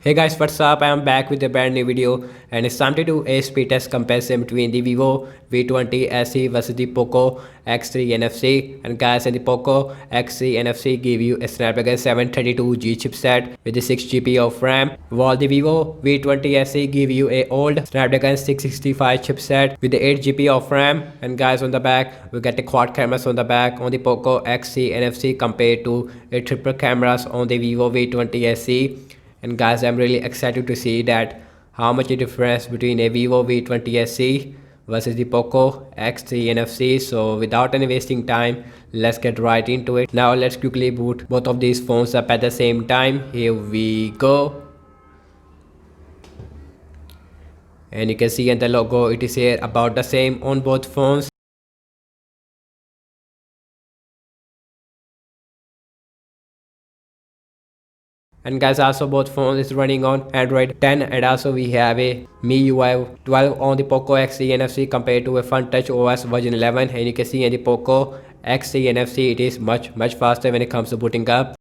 Hey guys, what's up? I am back with a brand new video and it's time to do a speed test comparison between the Vivo V20 SE versus the Poco X3 NFC. And guys, in the Poco X3 NFC give you a Snapdragon 732G chipset with the 6GB of RAM, while the Vivo V20 SE give you a old Snapdragon 665 chipset with the 8GB of RAM. And guys, on the back we get the quad cameras on the back on the Poco X3 NFC compared to a triple cameras on the Vivo V20 SE. And guys, I'm really excited to see that how much the difference between a Vivo V20 SE versus the Poco X3 NFC. So without any wasting time, let's get right into it. Now let's quickly boot both of these phones up at the same time. Here we go. And you can see in the logo it is here about the same on both phones. And guys, also both phones is running on Android 10, and also we have a MIUI 12 on the Poco X3 NFC compared to a FunTouch OS version 11. And you can see in the Poco X3 NFC it is much faster when it comes to booting up,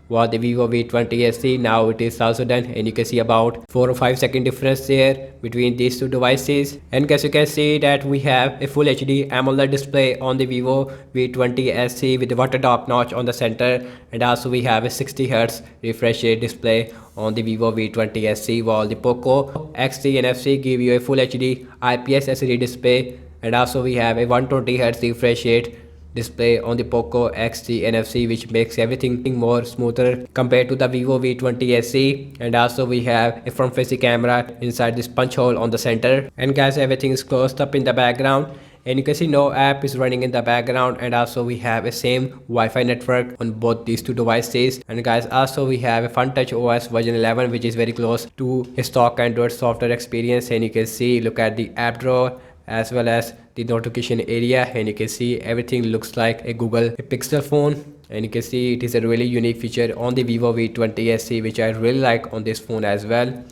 while the Vivo V20 SE now it is also done. And you can see about 4 or 5 second difference there between these two devices. And guys, you can see that we have a full HD AMOLED display on the Vivo V20 SE with the water top notch on the center, and also we have a 60Hz refresh rate display on the Vivo V20 SE, while the Poco X3 NFC give you a full HD IPS LCD display, and also we have a 120Hz refresh rate display on the Poco X3 NFC, which makes everything more smoother compared to the Vivo V20 SE. And also we have a front facing camera inside this punch hole on the center. And guys, everything is closed up in the background, and you can see no app is running in the background. And also we have a same Wi-Fi network on both these two devices. And guys, also we have a FunTouch OS version 11, which is very close to a stock Android software experience. And you can see, look at the app drawer as well as the notification area, and you can see everything looks like a Google Pixel phone. And you can see it is a really unique feature on the Vivo V20 SE, which I really like on this phone as well.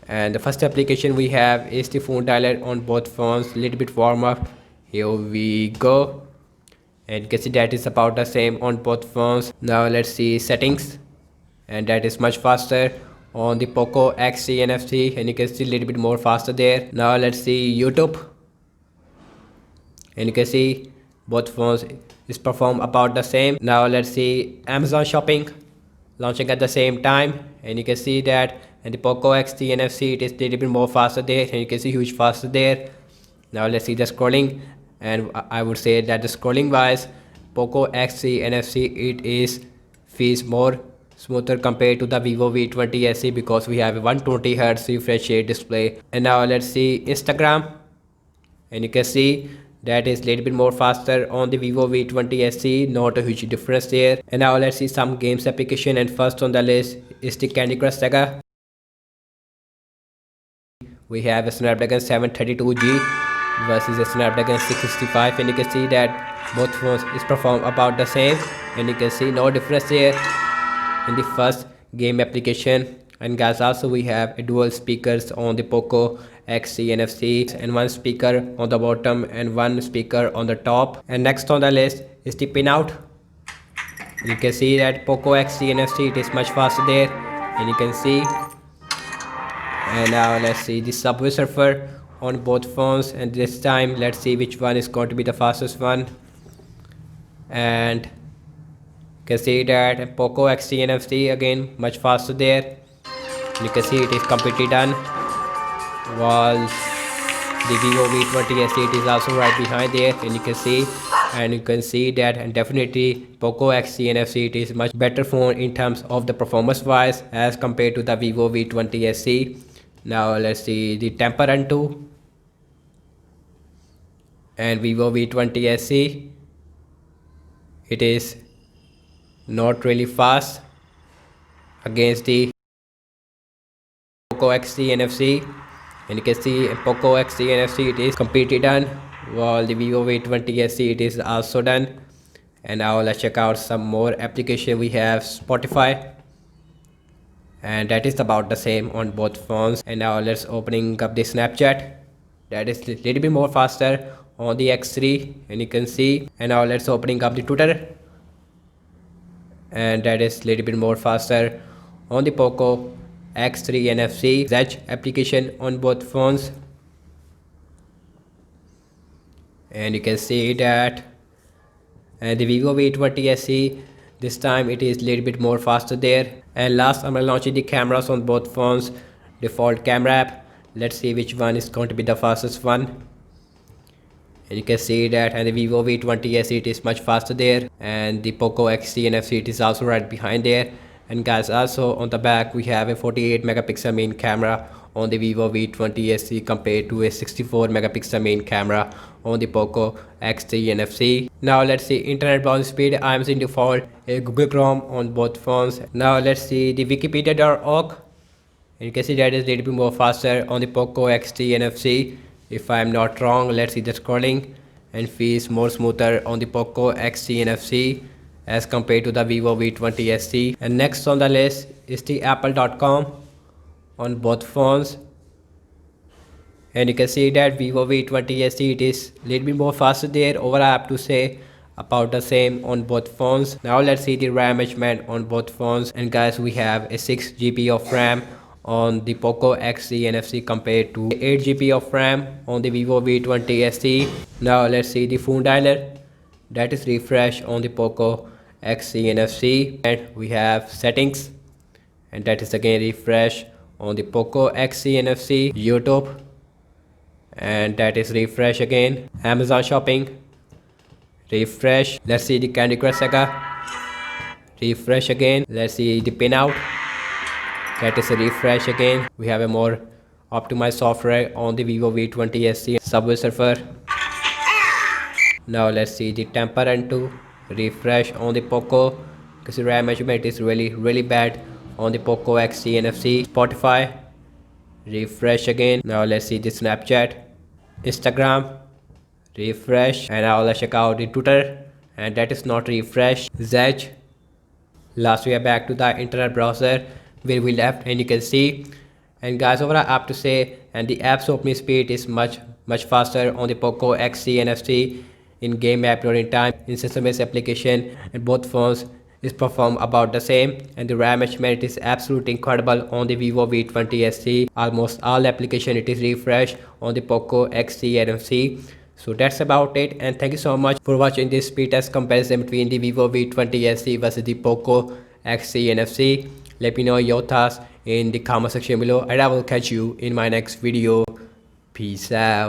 And the first application we have is the phone dialer on both phones. Little bit warm up. Here we go. And you can see that is about the same on both phones. Now let's see settings, and that is much faster on the Poco X3 NFC, and you can see a little bit more faster there. Now let's see YouTube, and you can see both phones is perform about the same. Now let's see Amazon shopping launching at the same time, and you can see that in the Poco X3 NFC it is a little bit more faster there, and you can see huge faster there. Now let's see the scrolling, and I would say that the scrolling wise Poco X3 NFC it is feels more smoother compared to the Vivo V20 SE, because we have a 120Hz refresh rate display. And now let's see Instagram, and you can see that is a little bit more faster on the Vivo V20 SE, not a huge difference there. And now let's see some games application, and first on the list is the Candy Crush Saga. We have a Snapdragon 732G versus a Snapdragon 665, and you can see that both phones is perform about the same, and you can see no difference there in the first game application. And guys, also we have a dual speakers on the Poco X3 NFC, and one speaker on the bottom and one speaker on the top. And next on the list is the pinout. You can see that Poco X3 NFC it is much faster there, and you can see. And now let's see the Subway Surfer on both phones, and this time let's see which one is going to be the fastest one. And you can see that Poco X3 NFC again much faster there. You can see it is completely done, while the Vivo V20 SE it is also right behind there, and you can see that, and definitely Poco X3 NFC it is much better phone in terms of the performance wise as compared to the Vivo V20 SE. Now let's see the Temple Run 2 and Vivo V20 SE. It is not really fast against the Poco X3 NFC, and you can see Poco X3 NFC it is completely done, while the Vivo V20 SE it is also done. And now let's check out some more application. We have Spotify, and that is about the same on both phones. And now let's opening up the Snapchat, that is a little bit more faster on the X3, and you can see. And now let's opening up the Twitter, and that is a little bit more faster on the Poco X3 NFC Edge application on both phones. And you can see that. And the Vivo V20 SE, this time it is a little bit more faster there. And last, I'm launching the cameras on both phones, default camera app. Let's see which one is going to be the fastest one. And you can see that, and the Vivo V20 SE, it is much faster there, and the Poco X3 NFC, it is also right behind there. And guys, also on the back we have a 48 megapixel main camera on the Vivo V20 SE compared to a 64 megapixel main camera on the Poco X3 NFC. Now let's see internet browsing speed. I'm seeing default a Google Chrome on both phones. Now let's see the wikipedia.org. And you can see that is a little bit more faster on the Poco X3 NFC. If I'm not wrong, let's see the scrolling, and feels more smoother on the Poco X3 NFC as compared to the Vivo V20 SE. And next on the list is the apple.com on both phones. And you can see that Vivo V20 SE, it is a little bit more faster there. Overall, I have to say about the same on both phones. Now let's see the RAM measurement on both phones. And guys, we have a 6 GB of RAM on the Poco X3 NFC compared to 8 GB of RAM on the Vivo V20 SE. Now let's see the phone dialer, that is refresh on the Poco X3 NFC. And we have settings, and that is again refresh on the Poco X3 NFC. YouTube, and that is refresh again. Amazon shopping, refresh. Let's see the Candy Crush Saga, refresh again. Let's see the pinout, that is a refresh again. We have a more optimized software on the Vivo V20 SE. Subway Surfer. Now let's see the Temper Run 2, refresh on the Poco because the RAM measurement is really bad on the Poco X3 NFC. Spotify, refresh again. Now let's see the Snapchat, Instagram, refresh. And now let's check out the Twitter, and that is not refresh. Zedge. Last, we are back to the internet browser where we left, and you can see. And guys, overall I have to say, and the app's opening speed is much faster on the Poco X3 NFC. In game app loading time, in SMS application, and both phones is perform about the same. And the RAM measurement is absolutely incredible on the Vivo V20 SE. Almost all application it is refreshed on the Poco X3 NFC. So that's about it, and thank you so much for watching this speed test comparison between the Vivo V20 SE versus the Poco X3 NFC. Let me know your thoughts in the comment section below, and I will catch you in my next video. Peace out.